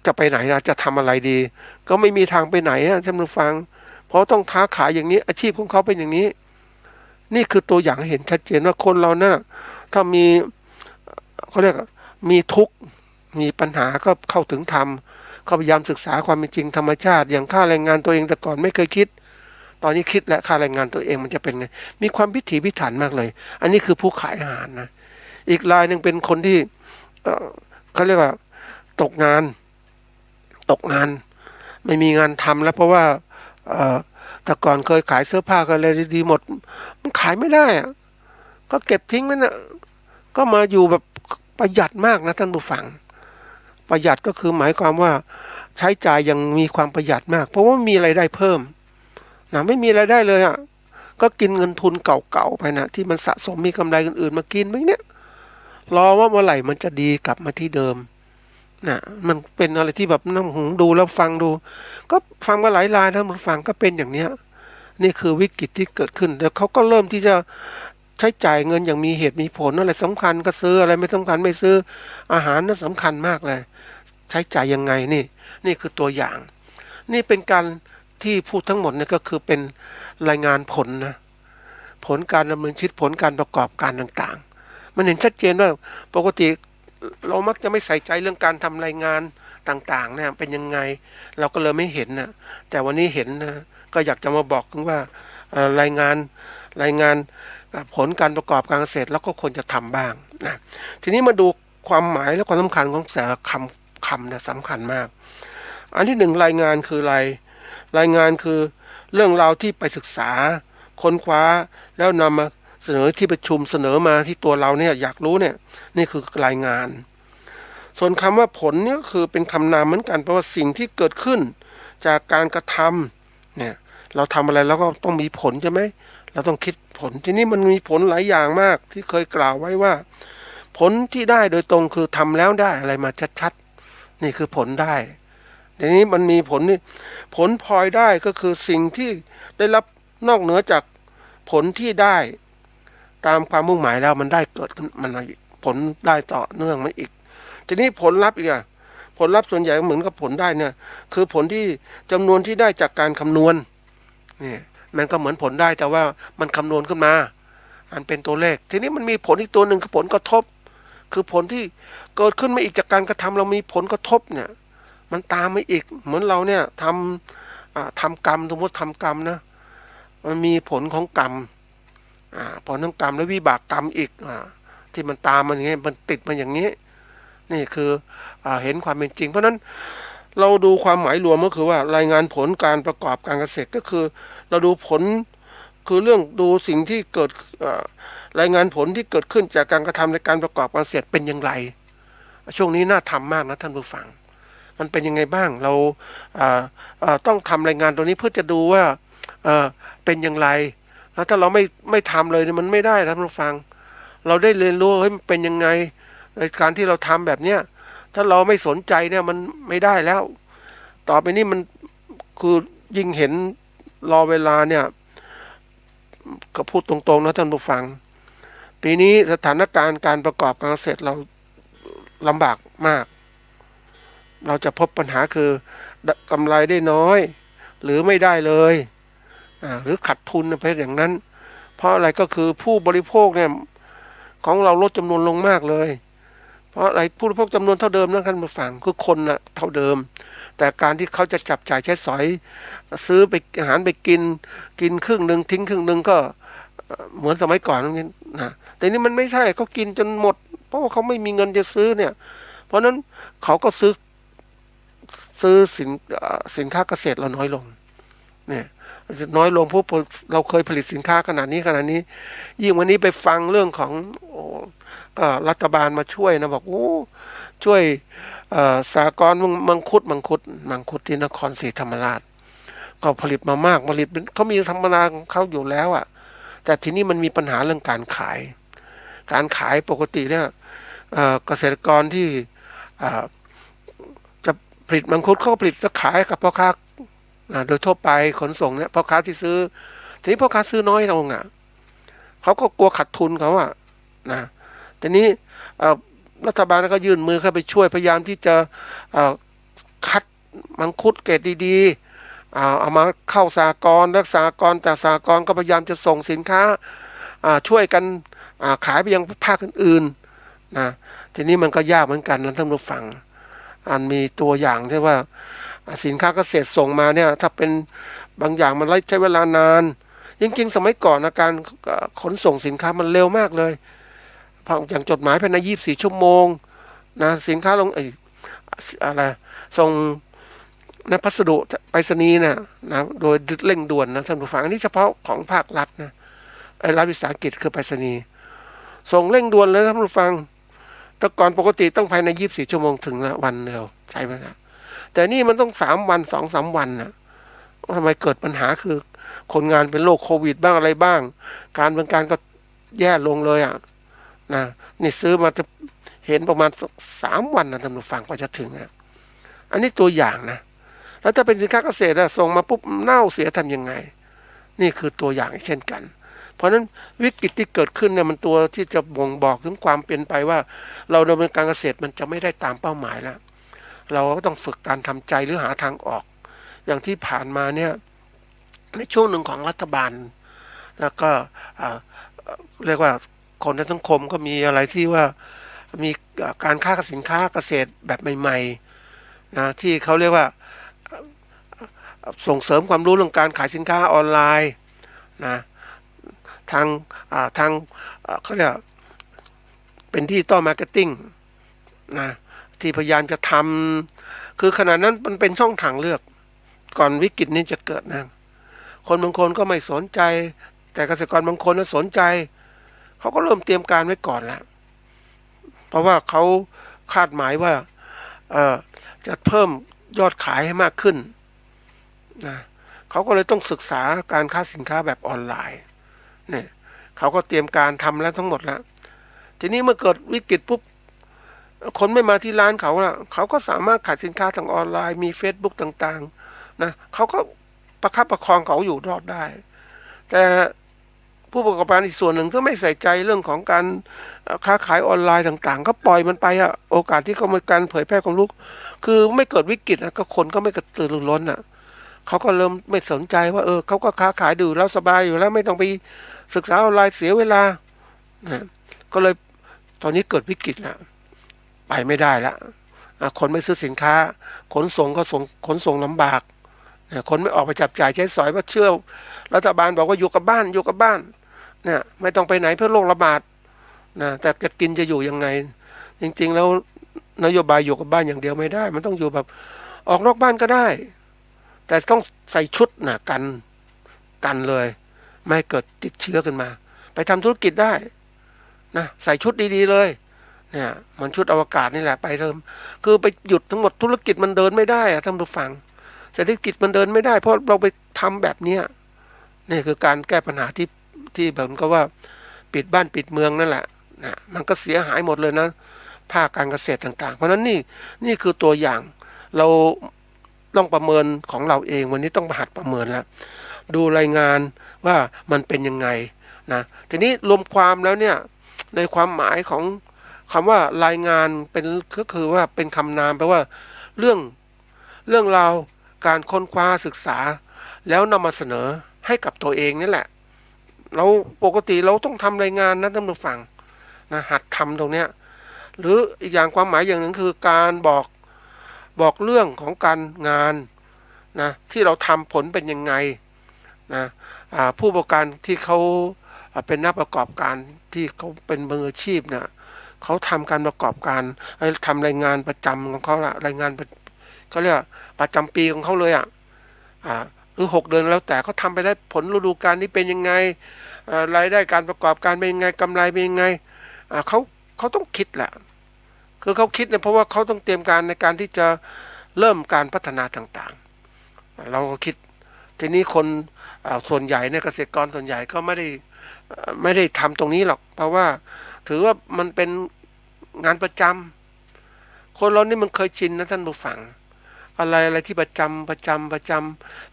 จะไปไหนจะทำอะไรดีก็ไม่มีทางไปไหนท่านผู้ฟังเพราะต้องค้าขายอย่างนี้อาชีพของเขาเป็นอย่างนี้นี่คือตัวอย่างเห็นชัดเจนว่าคนเราเนี่ยถ้ามีเขาเรียกมีทุกข์มีปัญหาก็เข้าถึงธรรมก็พยายามศึกษาความเป็นจริงธรรมชาติอย่างค่าแรงงานตัวเองแต่ก่อนไม่เคยคิดตอนนี้คิดและค่าแรงงานตัวเองมันจะเป็นไงมีความพิถีพิถันมากเลยอันนี้คือผู้ขายอาหารนะอีกรายหนึ่งเป็นคนที่เขาเรียกว่าตกงานไม่มีงานทำแล้วเพราะว่าแต่ก่อนเคยขายเสื้อผ้ากันเลยดีหมดมันขายไม่ได้ก็เก็บทิ้งมันก็มาอยู่แบบประหยัดมากนะท่านผู้ฟังประหยัดก็คือหมายความว่าใช้จ่ายยังมีความประหยัดมากเพราะว่ามีรายได้เพิ่มนะไม่มีรายได้เลยก็กินเงินทุนเก่าๆไปนะที่มันสะสมมีกำไรอื่นๆมากินไหมเนี่ยรอว่าเมื่อไหร่มันจะดีกลับมาที่เดิมนะมันเป็นอะไรที่แบบน้ำหูดูแล้วฟังดูก็ฟังมาหลายรายท่านผู้ฟังก็เป็นอย่างเนี้ยนี่คือวิกฤตที่เกิดขึ้นแล้วเขาก็เริ่มที่จะใช้จ่ายเงินอย่างมีเหตุมีผลอะไรสำคัญก็ซื้ออะไรไม่สำคัญไม่ซื้ออาหารนั้นสำคัญมากเลยใช้จ่ายยังไงนี่คือตัวอย่าง นี่เป็นการที่พูดทั้งหมดเนี่ยก็คือเป็นรายงานผลนะผลการดำเนินชีวิตผลการประกอบการต่างๆมันเห็นชัดเจนว่าปกติเรามักจะไม่ใส่ใจเรื่องการทำรายงานต่างๆเนี่ยเป็นยังไงเราก็เลยไม่เห็นนะแต่วันนี้เห็นนะก็อยากจะมาบอกถึงว่ารายงานผลการประกอบการเกษตรแล้วก็ควรจะทำบ้างนะทีนี้มาดูความหมายและความสำคัญของแต่ละคำเนี่ยสำคัญมากอันที่หนึ่งรายงานคือรายงานคือเรื่องราวที่ไปศึกษาค้นคว้าแล้วนำมาเสนอที่ประชุมเสนอมาที่ตัวเราเนี่ยอยากรู้เนี่ยนี่คือรายงานส่วนคำว่าผลเนี่ยคือเป็นคำนามเหมือนกันเพราะว่าสิ่งที่เกิดขึ้นจากการกระทำเนี่ยเราทำอะไรแล้วก็ต้องมีผลใช่ไหมเราต้องคิดผลทีนี้มันมีผลหลายอย่างมากที่เคยกล่าวไว้ว่าผลที่ได้โดยตรงคือทำแล้วได้อะไรมาชัดๆนี่คือผลได้ทีนี้มันมีผลนี่ผลพลอยได้ก็คือสิ่งที่ได้รับนอกเหนือจากผลที่ได้ตามความมุ่งหมายแล้วมันได้เกิดขึ้นมันผลได้ต่อเนื่องมาอีกทีนี้ผลลัพธ์อีกผลลัพธ์ส่วนใหญ่เหมือนกับผลได้เนี่ยคือผลที่จำนวนที่ได้จากการคำนวณนี่มันก็เหมือนผลได้แต่ว่ามันคำนวณขึ้นมามันเป็นตัวเลขทีนี้มันมีผลอีกตัวหนึ่งคือผลกระทบคือผลที่เกิดขึ้นมาอีกจากการกระทำเรามีผลกระทบเนี่ยมันตามมาอีกเหมือนเราเนี่ยทำกรรมสมมติทำกรรมนะมันมีผลของกรรมผลของกรรมและวิบากกรรมอีกที่มันตามมันอย่างนี้มันติดมาอย่างนี้นี่คือเห็นความเป็นจริงเพราะนั้นเราดูความหมายรวมก็คือว่ารายงานผลการประกอบการเกษตรก็คือเราดูผลคือเรื่องดูสิ่งที่เกิด รายงานผลที่เกิดขึ้นจากการกระทำในการประกอบการเกษตรเป็นอย่างไรช่วงนี้น่าทำมากนะท่านผู้ฟังมันเป็นยังไงบ้างเราต้องทำรายงานตัวนี้เพื่อจะดูว่าเป็นอย่างไรแล้วถ้าเราไม่ทำเลยมันไม่ได้ท่านผู้ฟังเราได้เรียนรู้เฮ้ยมันเป็นยังไงในการที่เราทำแบบเนี้ยถ้าเราไม่สนใจเนี่ยมันไม่ได้แล้วต่อไปนี้มันคือยิ่งเห็นรอเวลาเนี่ยก็พูดตรงๆนะท่านผู้ฟังปีนี้สถานการณ์การประกอบการเกษตรเราลำบากมากเราจะพบปัญหาคือกำไรได้น้อยหรือไม่ได้เลยหรือขาดทุนไปอย่างนั้นเพราะอะไรก็คือผู้บริโภคเนี่ยของเราลดจำนวนลงมากเลยเพราะอะไรผู้บริโภคจำนวนเท่าเดิมนะท่านผู้ฟังคือคนน่ะเท่าเดิมแต่การที่เขาจะจับจ่ายใช้สอยซื้อไปอาหารไปกินครึ่งหนึ่งทิ้งครึ่งหนึ่งก็เหมือนสมัยก่อนนี่นะแต่นี่มันไม่ใช่เขากินจนหมดเพราะว่าเขาไม่มีเงินจะซื้อเนี่ยเพราะนั้นเขาก็ซื้อสินค้าเกษตรเราน้อยลงเนี่ยน้อยลงเพราะเราเคยผลิตสินค้าขนาดนี้ยิ่งวันนี้ไปฟังเรื่องของรัฐบาลมาช่วยนะบอกโอ้ช่วยสหกรณ์มังคุดที่นครศรีธรรมราชก็ผลิตมามากผลิตเขามีธรรมนาของเขาอยู่แล้วอ่ะแต่ทีนี้มันมีปัญหาเรื่องการขายปกติเนี่ยเกษตรกรที่จะผลิตมังคุดเขาผลิตแล้วขายกับพ่อค้าโดยทั่วไปขนส่งเนี่ยพ่อค้าที่ซื้อทีนี้พ่อค้าซื้อน้อยลงอ่ะเขาก็กลัวขาดทุนเขาอ่ะนะทีนี้รัฐบาลก็ยื่นมือเข้าไปช่วยพยายามที่จะคัดมังคุดเกรดดีๆเอามาเข้าสหกรณ์สหกรณ์แต่สหกรณ์ก็พยายามจะส่งสินค้าช่วยกันขายไปยังภาคอื่นๆนะทีนี้มันก็ยากเหมือนกันนะท่านผู้ฟังมีตัวอย่างที่ว่าสินค้าเกษตรส่งมาเนี่ยถ้าเป็นบางอย่างมันใช้เวลานานจริงๆสมัยก่อนนะการขนส่งสินค้ามันเร็วมากเลยอย่างจดหมายภายใน24 ชั่วโมงนะสินค้าลงอะไรส่งในพัสดุไปรษณีย์นะโดยเร่งด่วนนะท่านผู้ฟังอันนี้เฉพาะของภาครัฐนะรัฐวิสาหกิจคือไปรษณีย์ส่งเร่งด่วนเลยท่านผู้ฟังแต่ก่อนปกติต้องภายใน24 ชั่วโมงถึงนะวันเดียวใช่ไหมนะแต่นี่มันต้อง3 วัน2-3 วันนะทำไมเกิดปัญหาคือคนงานเป็นโรคโควิดบ้างอะไรบ้างการบริการก็แย่ลงเลยอ่ะนะนี่ซื้อมาจะเห็นประมาณ3 วันนะท่านผู้ฟังกว่าจะถึงอ่ะอันนี้ตัวอย่างนะแล้วถ้าเป็นสินค้าเกษตรส่งมาปุ๊บเน่าเสียทำยังไงนี่คือตัวอย่างเช่นกันเพราะฉะนั้นวิกฤตที่เกิดขึ้นเนี่ยมันตัวที่จะบ่งบอกถึงความเป็นไปว่าเราดำเนินการเกษตรมันจะไม่ได้ตามเป้าหมายแล้วเราก็ต้องฝึกการทำใจหรือหาทางออกอย่างที่ผ่านมาเนี่ยในช่วงหนึ่งของรัฐบาลแล้วก็เรียกว่าคนในสังคมก็มีอะไรที่ว่ามีการค้าสินค้าเกษตรแบบใหม่ๆนะที่เขาเรียกว่าส่งเสริมความรู้เรื่องการขายสินค้าออนไลน์นะทางเขาเรียกเป็นดิจิตอลมาร์เก็ตติ้งนะที่พยายามจะทำคือขณะนั้นมันเป็นช่องทางเลือกก่อนวิกฤตนี้จะเกิดนะคนบางคนก็ไม่สนใจแต่เกษตรกรบางคนสนใจเขาก็เริ่มเตรียมการไว้ก่อนแล้วเพราะว่าเขาคาดหมายว่าจะเพิ่มยอดขายให้มากขึ้นนะเขาก็เลยต้องศึกษาการค้าสินค้าแบบออนไลน์เนี่ยเขาก็เตรียมการทำแล้วทั้งหมดแล้วทีนี้เมื่อเกิดวิกฤตปุ๊บคนไม่มาที่ร้านเขาล่ะเขาก็สามารถขายสินค้าทางออนไลน์มี Facebook ต่างๆนะเขาก็ประคับประคองเขาอยู่รอดได้แต่ผู้ประกอบการอีกส่วนหนึ่งก็ไม่ใส่ใจเรื่องของการค้าขายออนไลน์ต่างๆก็ปล่อยมันไปอะโอกาสที่เขามีการเผยแพร่ความรู้คือไม่เกิดวิกฤตนะก็คนก็ไม่กระตือรือร้นอะเขาก็เริ่มไม่สนใจว่าเขาก็ค้าขายดูแล้วสบายอยู่แล้วไม่ต้องไปศึกษาออนไลน์เสียเวลานะก็เลยตอนนี้เกิดวิกฤตแล้วไปไม่ได้ละคนไม่ซื้อสินค้าขนส่งก็ขนส่งลำบากคนไม่ออกไปจับจ่ายใช้สอยเพราะเชื่อรัฐบาลบอกว่าอยู่กับบ้านเนี่ยไม่ต้องไปไหนเพื่อโรคระบาดนะแต่จะกินจะอยู่ยังไงจริงๆแล้วนโยบายอยู่กับบ้านอย่างเดียวไม่ได้มันต้องอยู่แบบออกนอกบ้านก็ได้แต่ต้องใส่ชุดกันเลยไม่ให้เกิดติดเชื้อขึ้นมาไปทำธุรกิจได้ นะใส่ชุดดีๆเลยเนี่ยมันชุดอวกาศนี่แหละไปเติมคือไปหยุดทั้งหมดธุรกิจมันเดินไม่ได้อะท่านผู้ฟังเศรษฐกิจมันเดินไม่ได้เพราะเราไปทำแบบเนี้ยนี่คือการแก้ปัญหาที่แบบก็ว่าปิดบ้านปิดเมืองนั่นแหละนะมันก็เสียหายหมดเลยนะภาคการเกษตรต่างๆเพราะฉะนั้นนี่คือตัวอย่างเราต้องประเมินของเราเองวันนี้ต้องหัดประเมินแล้วดูรายงานว่ามันเป็นยังไงนะทีนี้รวมความแล้วเนี่ยในความหมายของคำว่ารายงานเป็นก็คือว่าเป็นคำนามแปลว่าเรื่องเรื่องราวการค้นคว้าศึกษาแล้วนำมาเสนอให้กับตัวเองนี่แหละเราปกติเราต้องทำรายงานนะท่านผู้ฟังนะหัดทำตรงเนี้ยหรืออีกอย่างความหมายอย่างหนึ่งคือการบอกเรื่องของการงานนะที่เราทำผลเป็นยังไงนะผู้ประกอบการที่เขาเป็นนักประกอบการที่เขาเป็นมืออาชีพเนี่ยเขาทำการประกอบการทำรายงานประจำของเขาละรายงานเขาเรียกประจำปีของเขาเลยหรือ6 เดือนแล้วแต่เขาทำไปได้ผลฤดูกาลนี้เป็นยังไงรายได้การประกอบการเป็นยังไงกำไรเป็นยังไงเขาต้องคิดแหละคือเขาคิดเนี่ยเพราะว่าเขาต้องเตรียมการในการที่จะเริ่มการพัฒนาต่างๆเราก็คิดทีนี้คนส่วนใหญ่เนี่ยเกษตรกรส่วนใหญ่ก็ไม่ได้ทำตรงนี้หรอกเพราะว่าถือว่ามันเป็นงานประจำคนเรานี่มันเคยชินนะท่านผู้ฟังอะไรที่ประจำ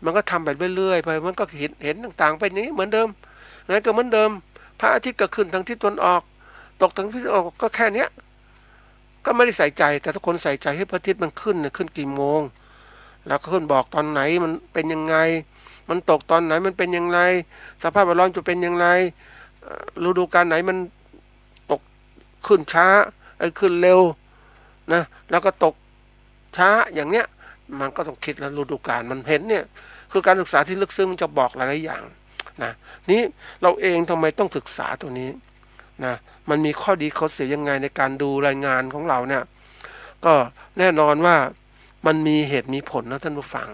มันก็ทำแบบเรื่อยๆไปมันก็เห็นต่างๆไปนี้เหมือนเดิมไงก็เหมือนเดิมพระอาทิตย์ก็ขึ้นทางทิศตะวันออกตกทางทิศตะวันออกก็แค่เนี้ยก็ไม่ได้ใส่ใจแต่ทุกคนใส่ใจให้พระอาทิตย์มันขึ้นเนี่ยขึ้นกี่โมงแล้วก็ขึ้นบอกตอนไหนมันเป็นยังไงมันตกตอนไหนมันเป็นยังไงสภาพแวดล้อมจะเป็นยังไงฤดูกาลไหนมันตกขึ้นช้าขึ้นเร็วนะแล้วก็ตกช้าอย่างเนี้ยมันก็ต้องคิดแล้วฤดูกาลมันเห็นเนี่ยคือการศึกษาที่ลึกซึ้งมันจะบอกหลายๆอย่างนะนี้เราเองทำไมต้องศึกษาตัวนี้นะมันมีข้อดีข้อเสียยังไงในการดูรายงานของเราเนี่ยก็แน่นอนว่ามันมีเหตุมีผลนะท่านผู้ฟัง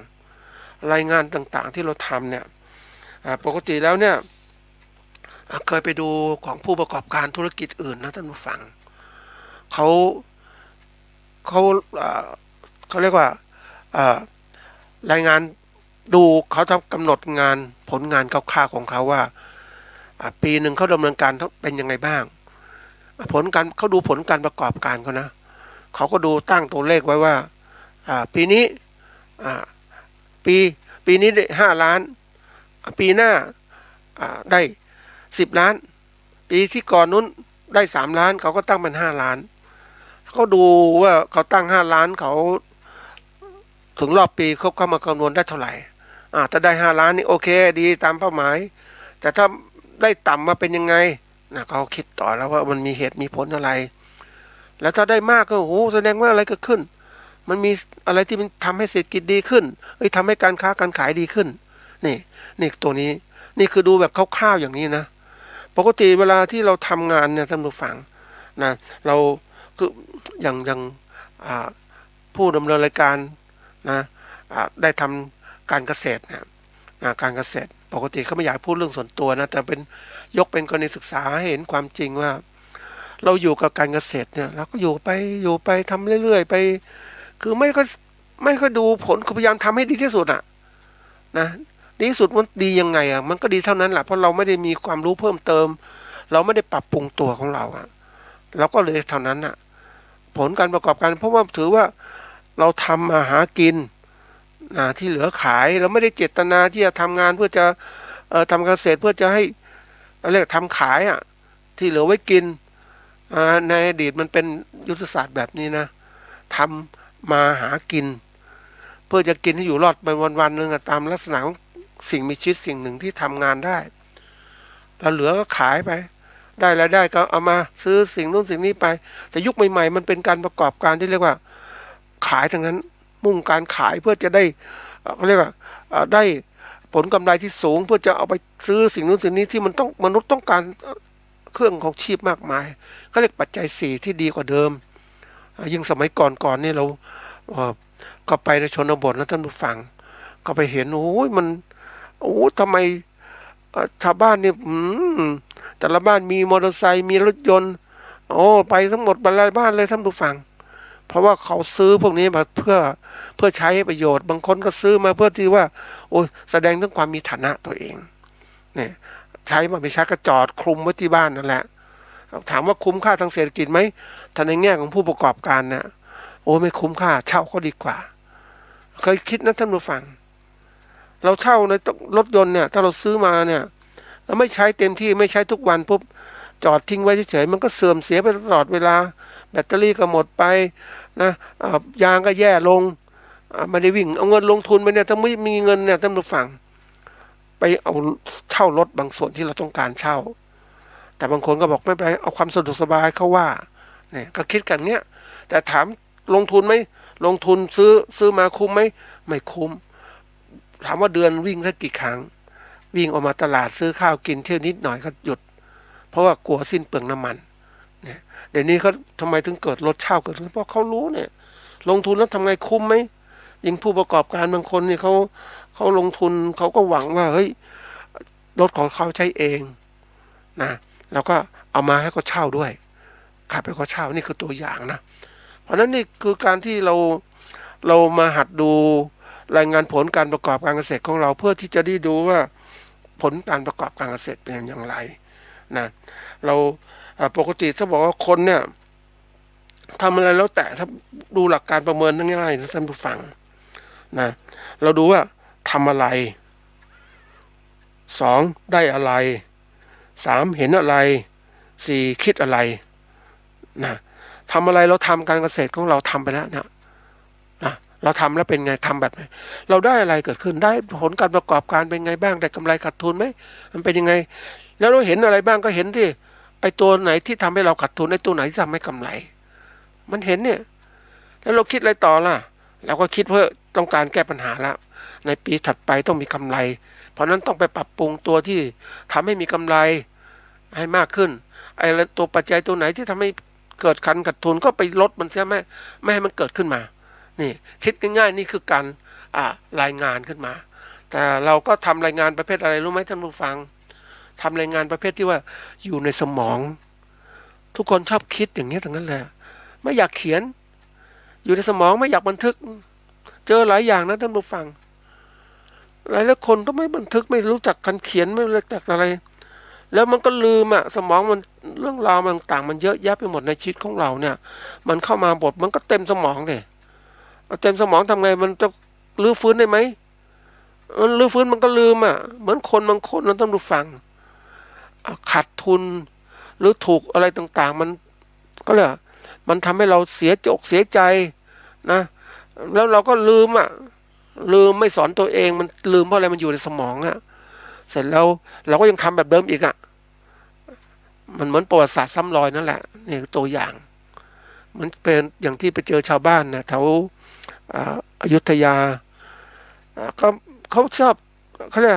รายงานต่างๆที่เราทำเนี่ยปกติแล้วเนี่ยเคยไปดูของผู้ประกอบการธุรกิจอื่นนะท่านผู้ฟังเขาเขาเขาเรียกว่ารายงานดูเขาทำกำหนดงานผลงานคร่าวๆของเขาว่าปีหนึ่งเขาดำเนินการเป็นยังไงบ้างผลการเขาดูผลการประกอบการเขานะเขาก็ดูตั้งตัวเลขไว้ว่าปีนี้ปีนี้ได้5 ล้านปีหน้าได้10 ล้านปีที่ก่อนนู้นได้3 ล้านเขาก็ตั้งเป็น5 ล้านเขาดูว่าเขาตั้ง5 ล้านเขาถึงรอบปีเขาก็มาคำนวณได้เท่าไหร่ถ้าได้5 ล้านนี่โอเคดีตามเป้าหมายแต่ถ้าได้ต่ำมาเป็นยังไงนะเขาคิดต่อแล้วว่ามันมีเหตุมีผลอะไรแล้วถ้าได้มากก็โอ้โหแสดงว่าอะไรก็ขึ้นมันมีอะไรที่มันทำให้เศรษฐกิจดีขึ้นทำให้การค้าการขายดีขึ้นนี่ตัวนี้นี่คือดูแบบคร่าวๆอย่างนี้นะปกติเวลาที่เราทำงานเนี่ยท่านผู้ฟังนะเราคืออย่างผู้ดำเนินรายการนะได้ทำการเกษตรนะการเกษตรปกติเขาไม่อยากพูดเรื่องส่วนตัวนะแต่เป็นยกเป็นกรณีศึกษาให้เห็นความจริงว่าเราอยู่กับการเกษตรเนี่ยเราก็อยู่ไปทำเรื่อยๆไปคือไม่ค่อยดูผลพยายามทำให้ดีที่สุดนะดีที่สุดมันดียังไงมันก็ดีเท่านั้นแหละเพราะเราไม่ได้มีความรู้เพิ่มเติมเราไม่ได้ปรับปรุงตัวของเราเราก็เลยเท่านั้นผลการประกอบการเพราะว่าถือว่าเราทำมาหากินที่เหลือขายเราไม่ได้เจตนาที่จะทำงานเพื่อจะทำเกษตรเพื่อจะให้เรียกทำขายที่เหลือไว้กินในอดีตมันเป็นยุทธศาสตร์แบบนี้นะทำมาหากินเพื่อจะกินให้อยู่รอดไปวันๆนึงตามลักษณะของสิ่งมีชีวิตสิ่งหนึ่งที่ทำงานได้แล้วเหลือก็ขายไปได้รายได้ก็เอามาซื้อสิ่งนู้นสิ่งนี้ไปแต่ยุคใหม่ๆมันเป็นการประกอบการที่เรียกว่าขายทั้งนั้นมุ่งการขายเพื่อจะได้เขาเรียกว่าได้ผลกำไรที่สูงเพื่อจะเอาไปซื้อสิ่งนู้นสิ่งนี้ที่มนุษย์ต้องการเครื่องของชีพมากมายก็เรียกปัจจัย4ที่ดีกว่าเดิมยิ่งสมัยก่อนนี่เราก็ไปในชนบทแล้วท่านผู้ฟังก็ไปเห็นโอ้ยมันทำไม ชาวบ้านนี่แต่ละบ้านมีมอเตอร์ไซค์มีรถยนต์โอ้ไปทั้งหมดบรรดาบ้านเลยท่านผู้ฟังเพราะว่าเขาซื้อพวกนี้มาเพื่อใช้ประโยชน์บางคนก็ซื้อมาเพื่อที่ว่าโอ้แสดงถึงความมีฐานะตัวเองเนี่ยใช้มาไม่ใช้ก็จอดคลุมไว้ที่บ้านนั่นแหละถามว่าคุ้มค่าทางเศรษฐกิจไหมถ้าในแง่ของผู้ประกอบการเนี่ยโอ้ไม่คุ้มค่าเช่าก็ดีกว่าเคยคิดนะท่านผู้ฟังเราเช่าในรถยนต์เนี่ยถ้าเราซื้อมาเนี่ยเราไม่ใช้เต็มที่ไม่ใช้ทุกวันปุ๊บจอดทิ้งไว้เฉยๆมันก็เสื่อมเสียไปตลอดเวลาแบตเตอรี่ก็หมดไปนะยางก็แย่ลงไม่ได้วิ่งเอาเงินลงทุนไปเนี่ยถ้าไม่มีเงินเนี่ยท่านผู้ฟังไปเอาเช่ารถบางส่วนที่เราต้องการเช่าแต่บางคนก็บอกไม่เป็นไรเอาความสะดวกสบายเขาว่าเนี่ยก็คิดกันเนี้ยแต่ถามลงทุนไหมลงทุนซื้อมาคุ้มไหมไม่คุ้มถามว่าเดือนวิ่งสักกี่ครั้งวิ่งออกมาตลาดซื้อข้าวกินเที่ยวนิดหน่อยก็หยุดเพราะว่ากลัวสิ้นเปลืองน้ำมันเนี่ยเดี๋ยวนี้เขาทำไมถึงเกิดรถเช่าเกิดขึ้นเพราะเขารู้เนี่ยลงทุนแล้วทำไงคุ้มไหมยิ่งผู้ประกอบการบางคนนี่เขาลงทุนเขาก็หวังว่าเฮ้ยรถของเขาใช้เองนะแล้วก็เอามาให้เขาเช่าด้วยขับไปเขาเช่านี่คือตัวอย่างนะเพราะนั้นนี่คือการที่เรามาหัดดูรายงานผลการประกอบการเกษตรของเราเพื่อที่จะได้ดูว่าผลการประกอบการเกษตรเป็นอย่างไรนะเราปกติถ้าบอกว่าคนเนี่ยทำอะไรแล้วแต่ถ้าดูหลักการประเมินง่ายๆนะท่านผู้ฟังนะเราดูว่าทำอะไรสองได้อะไรสามเห็นอะไรสี่คิดอะไรนะทำอะไรเราทำการเกษตรของเราทำไปแล้วนะเราทำแล้วเป็นไงทำแบบไหนเราได้อะไรเกิดขึ้นได้ผลการประกอบการเป็นไงบ้างได้กำไรขาดทุนไหมมันเป็นยังไงแล้วเราเห็นอะไรบ้างก็เห็นที่ไอ้ตัวไหนที่ทำให้เราขาดทุนไอ้ตัวไหนที่ทำให้กำไรมันเห็นเนี่ยแล้วเราคิดอะไรต่อล่ะเราก็คิดเพื่อต้องการแก้ปัญหาแล้วในปีถัดไปต้องมีกำไรเพราะนั้นต้องไปปรับปรุงตัวที่ทำให้มีกำไรให้มากขึ้นไอ้ตัวปัจจัยตัวไหนที่ทำให้เกิดขันขาดทุนก็ไปลดมันเสียไม่ให้มันเกิดขึ้นมานี่คิดง่ายๆนี่คือการรายงานขึ้นมาแต่เราก็ทำรายงานประเภทอะไรรู้ไหมท่านผู้ฟังทำรายงานประเภทที่ว่าอยู่ในสมองทุกคนชอบคิดอย่างนี้ทั้งนั้นแหละไม่อยากเขียนอยู่ในสมองไม่อยากบันทึกเจอหลายอย่างนะท่านผู้ฟังหลายคนก็ไม่บันทึกไม่รู้จักการเขียนไม่รู้จักอะไรแล้วมันก็ลืมสมองมันเรื่องราวต่างๆมันเยอะแยะไปหมดในชีวิตของเราเนี่ยมันเข้ามาบทมันก็เต็มสมองเลยเต็มสมองทำไงมันจะรื้อฟื้นได้ไหมมันรื้อฟื้นมันก็ลืมเหมือนคนบางคนเราต้องดูฟังขาดทุนหรือถูกอะไรต่างๆมันก็เลยมันทำให้เราเสียอกเสียใจนะแล้วเราก็ลืมลืมไม่สอนตัวเองมันลืมเพราะอะไรมันอยู่ในสมองเสร็จแล้วเราก็ยังทำแบบเดิมอีกมันเหมือนประวัติศาสตร์ซ้ำรอยนั่นแหละนี่ตัวอย่างมันเป็นอย่างที่ไปเจอชาวบ้านนะแถวอยุธยาก็เขาชอบเขาเรียก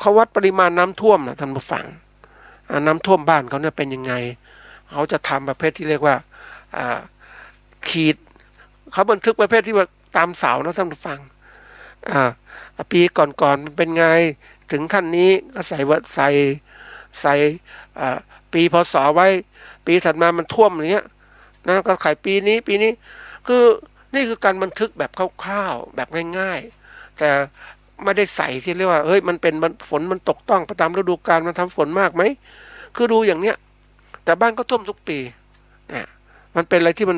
เขาวัดปริมาณน้ำท่วมนะท่านผู้ฟังน้ำท่วมบ้านเขาเนี่ยเป็นยังไงเขาจะทำประเภทที่เรียกว่าขีดเขาบันทึกประเภทที่ว่าตามเสานะท่านผู้ฟังปีก่อนมันเป็นไงถึงขั้นนี้ก็ใส่ปีพศไว้ปีถัดมามันท่วมอย่างเงี้ยนะก็ขายปีนี้คือนี่คือการบันทึกแบบคร่าวๆแบบง่ายๆแต่ไม่ได้ใส่ที่เรียกว่าเฮ้ยมันเป็นฝนมันตกต้องตามฤดูกาลมันทำฝนมากไหมคือดูอย่างเนี้ยแต่บ้านก็ท่วมทุกปีนะมันเป็นอะไรที่มั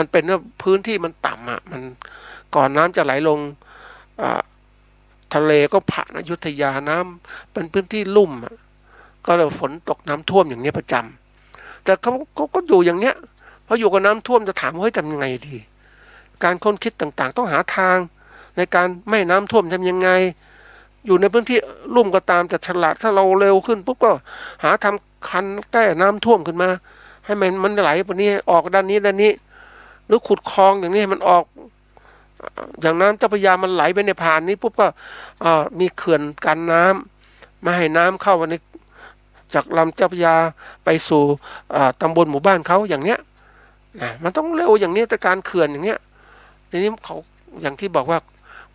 นเป็นว่าพื้นที่มันต่ำมันก่อนน้ำจะไหลลงทะเลก็ผ่านอยุธยาน้ำเป็นพื้นที่ลุ่มก็เลยฝนตกน้ำท่วมอย่างนี้ประจำแต่เขาก็อยู่อย่างเนี้ยพออยู่กับน้ำท่วมจะถามว่าเฮ้ยทำยังไงดีการค้นคิดต่างๆต้องหาทางในการไม่น้ำท่วมทำยังไงอยู่ในพื้นที่ลุ่มก็ตามแต่ฉลาดถ้าเราเร็วขึ้นปุ๊บก็หาทำคันแก้น้ำท่วมขึ้นมาให้มันไหลไปนี้ออกด้านนี้หรือขุดคลองอย่างนี้มันออกอย่างน้ำเจ้าพระยามันไหลไปในผ่านนี้ปุ๊บก็มีเขื่อนกันน้ำมาให้น้ำเข้าในจากลำเจ้าพระยาไปสู่ตำบลหมู่บ้านเขาอย่างเนี้ยมันต้องเร็วอย่างนี้แต่การเขื่อนอย่างเนี้ยทีนี้เขาอย่างที่บอกว่า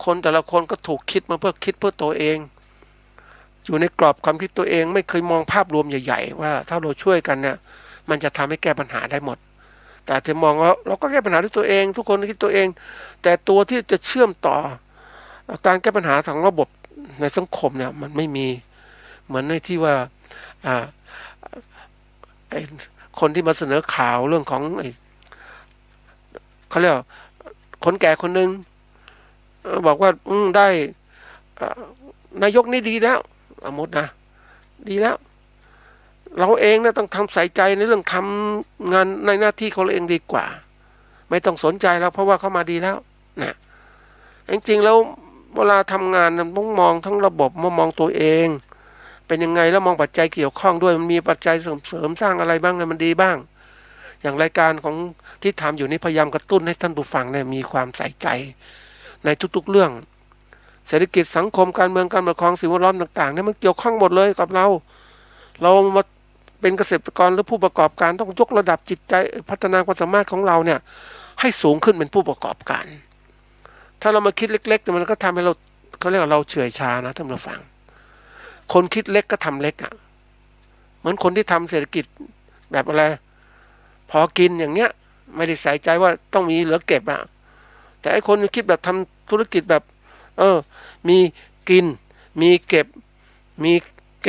คนแต่ละคนก็ถูกคิดมาเพื่อคิดเพื่อตัวเอง อยู่ในกรอบความคิดตัวเองไม่เคยมองภาพรวมใหญ่ๆว่าถ้าเราช่วยกันเนี่ยมันจะทำให้แก้ปัญหาได้หมดแต่จะมองว่าเราก็แก้ปัญหาด้วยตัวเองทุกคนคิดตัวเองแต่ตัวที่จะเชื่อมต่อการแก้ปัญหาของระบบในสังคมเนี่ยมันไม่มีเหมือนในที่ว่าไอ้คนที่มาเสนอข่าวเรื่องของเขาเรียกคนแก่คนหนึ่งบอกว่าได้นายกนี่ดีแล้วสมมตินะดีแล้วเราเองนะต้องทำใส่ใจในเรื่องทำงานในหน้าที่เขาเองดีกว่าไม่ต้องสนใจแล้วเพราะว่าเขามาดีแล้วนะจริงๆแล้วเวลาทำงานต้องมองทั้งระบบมองตัวเองเป็นยังไงแล้วมองปัจจัยเกี่ยวข้องด้วยมันมีปัจจัยเสริมสร้างอะไรบ้างไงมันดีบ้างอย่างรายการของที่ทำอยู่นี้พยายามกระตุ้นให้ท่านผู้ฟังเนี่ยมีความใส่ใจในทุกๆเรื่องเศรษฐกิจสังคมการเมืองการปกครองสิ่งแวดล้อมต่างๆเนี่ยมันเกี่ยวข้องหมดเลยกับเรามาเป็นเกษตรกรหรือผู้ประกอบการต้องยกระดับจิตใจพัฒนาความสามารถของเราเนี่ยให้สูงขึ้นเป็นผู้ประกอบการถ้าเรามาคิดเล็กๆมันก็ทำให้เขาเรียกว่าเราเฉื่อยชานะท่านผู้ฟังคนคิดเล็กก็ทำเล็กอ่ะเหมือนคนที่ทำเศรษฐกิจแบบอะไรพอกินอย่างเนี้ยไม่ได้ใส่ใจว่าต้องมีเหลือเก็บอ่ะแต่ไอ้คนคิดแบบทำธุรกิจแบบมีกินมีเก็บมีเ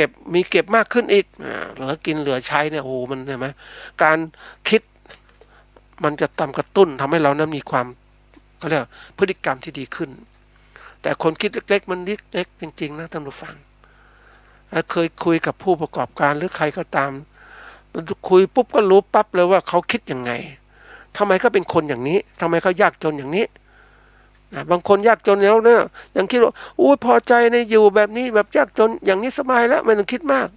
ก็บมากขึ้นอีกเหลือกินเหลือใช้เนี่ยโอ้มันเห็นไหมการคิดมันจะกระตุ้นทำให้เรานั้นมีความเขาเรียกพฤติกรรมที่ดีขึ้นแต่คนคิดเล็กๆมันเล็กจริงๆนะท่านผู้ฟังเคยคุยกับผู้ประกอบการหรือใครก็ตามคุยปุ๊บก็รู้ปั๊บเลยว่าเขาคิดยังไงทำไมเขาเป็นคนอย่างนี้ทำไมเขายากจนอย่างนี้บางคนยากจนแล้วเนี่ยยังคิดว่าพอใจในอยู่แบบนี้แบบยากจนอย่างนี้สบายแล้วไม่ต้องคิดมาก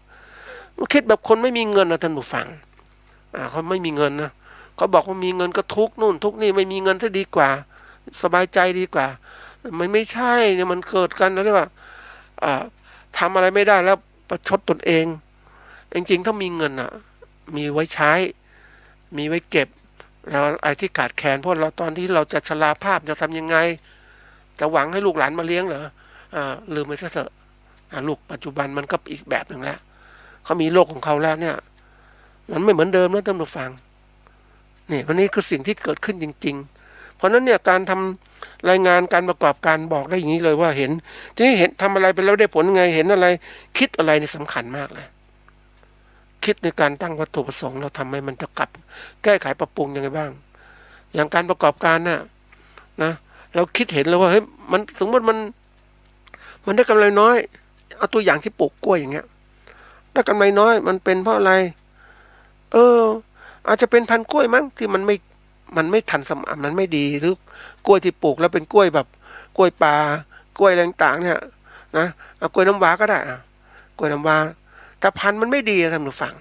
คิดแบบคนไม่มีเงินนะท่านผู้ฟังเขาไม่มีเงินนะเขาบอกว่ามีเงินก็ทุกนู่นทุกนี่ไม่มีเงินจะดีกว่าสบายใจดีกว่ามันไม่ใช่เนี่ยมันเกิดกันแล้วเรียกว่าทำอะไรไม่ได้แล้วประชดตนเองจริงๆถ้ามีเงินมีไว้ใช้มีไว้เก็บแล้วไอ้ที่ขาดแคลนเพราะเราตอนที่เราจะชราภาพจะทำยังไงจะหวังให้ลูกหลานมาเลี้ยงเหรอลืมไปซะเถอะลูกปัจจุบันมันก็อีกแบบหนึ่งแล้วเขามีโลกของเขาแล้วเนี่ยมันไม่เหมือนเดิมแล้วท่านผู้ฟังนี่วันนี้คือสิ่งที่เกิดขึ้นจริงๆเพราะนั้นเนี่ยการทำรายงานการประกอบการบอกได้อย่างนี้เลยว่าเห็นทีนี้เห็นทำอะไรไปแล้วได้ผลยังไงเห็นอะไรคิดอะไรนี่สำคัญมากเลยคิดในการตั้งวัตถุประสงค์เราทำให้มันจะกลับแก้ไขปรับปรุงยังไงบ้างอย่างการประกอบการน่ะนะเราคิดเห็นแล้วว่าเฮ้ยมันสมมติมันได้กำไรน้อยเอาตัวอย่างที่ปลูกกล้วยอย่างเงี้ยได้กำไรน้อยมันเป็นเพราะอะไรอาจจะเป็นพันธุ์กล้วยมั้งที่มันไม่ทันสมัยมันไม่ดีหรือกล้วยที่ปลูกแล้วเป็นกล้วยแบบกล้วยป่ากล้วยอะไรต่างๆเนี่ยนะเอากล้วยน้ำว้าก็ได้กล้วยน้ำว้าแต่พันธุ์มันไม่ดีท่านผู้ฟัง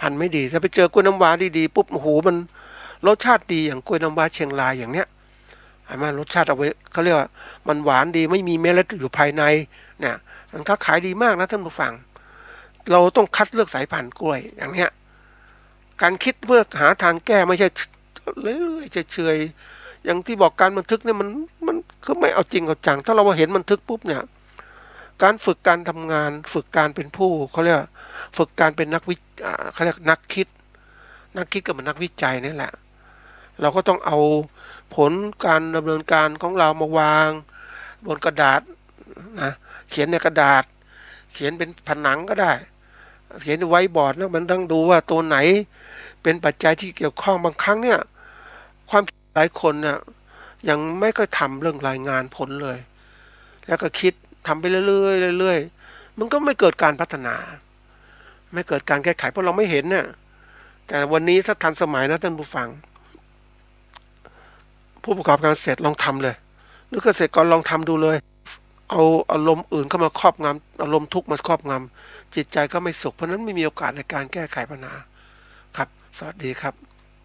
พันธุ์ไม่ดีถ้าไปเจอกล้วยน้ำว้าดีๆปุ๊บโอ้โหมันรสชาติดีอย่างกล้วยน้ำว้าเชียงรายอย่างเนี้ยเห็นไหมรสชาติเอาไว้เขาเรียกว่ามันหวานดีไม่มีเมล็ดอยู่ภายในเนี่ยมันค้าขายดีมากนะท่านผู้ฟังเราต้องคัดเลือกสายพันธุ์กล้วยอย่างเนี้ยการคิดเพื่อหาทางแก้ไม่ใช่เรื่อยๆเฉยๆอย่างที่บอกการบันทึกเนี่ยมันก็ไม่เอาจริงเอาจังถ้าเราเห็นบันทึกปุ๊บเนี่ยการฝึกการทำงานฝึกการเป็นผู้เขาเรียกฝึกการเป็นเขาเรียกนักคิดก็เหมือนนักวิจัยนี่แหละเราก็ต้องเอาผลการดำเนินการของเรามาวางบนกระดาษนะเขียนในกระดาษเขียนเป็นผนังก็ได้เขียนไว้บอร์ดแล้วมันต้องดูว่าตัวไหนเป็นปัจจัยที่เกี่ยวข้องบางครั้งเนี่ยความคิดหลายคนเนี่ยยังไม่ค่อยทำเรื่องรายงานผลเลยแล้วก็คิดทำไปเรื่อยๆเรื่อยๆมันก็ไม่เกิดการพัฒนาไม่เกิดการแก้ไขเพราะเราไม่เห็นเนี่ยแต่วันนี้ถ้าทันสมัยนะท่านผู้ฟังผู้ประกอบการเสร็จลองทำเลยหรือเกษตรกรลองทำดูเลยเอาอารมณ์อื่นเข้ามาครอบงำอารมณ์ทุกข์มาครอบงำจิตใจก็ไม่สุขเพราะนั้นไม่มีโอกาสในการแก้ไขปัญหาครับสวัสดีครับ